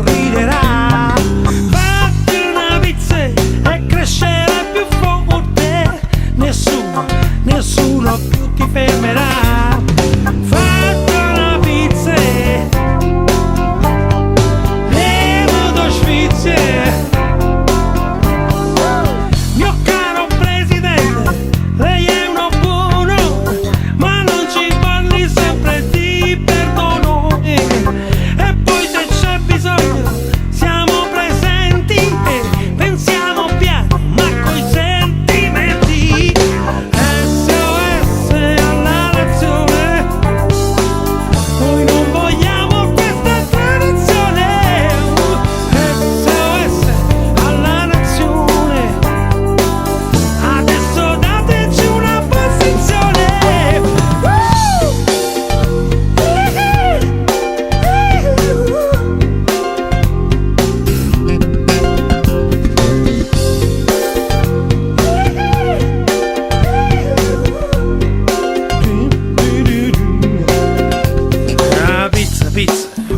sorriderà. Fatti una pizza e crescerai più forte, nessuno più ti fermerà. Fatti una pizza e modo sfizze. Mio caro presidente, lei è uno buono, ma non ci parli sempre di perdono. E poi se c'è bisogno siamo presenti e pensiamo piano ma coi sentimenti. SOS alla nazione, noi non vogliamo questa tradizione. SOS alla nazione, adesso dateci una posizione. Ah, pizza,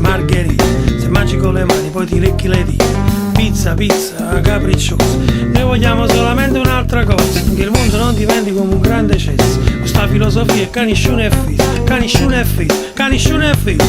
margherita, se mangi con le mani poi ti lecchi le dita. Pizza, capricciosa, noi vogliamo solamente un'altra cosa, che il mondo non diventi come un grande cesso. Questa filosofia è canisciune e fit, canisciune e fit, canisciune e fit.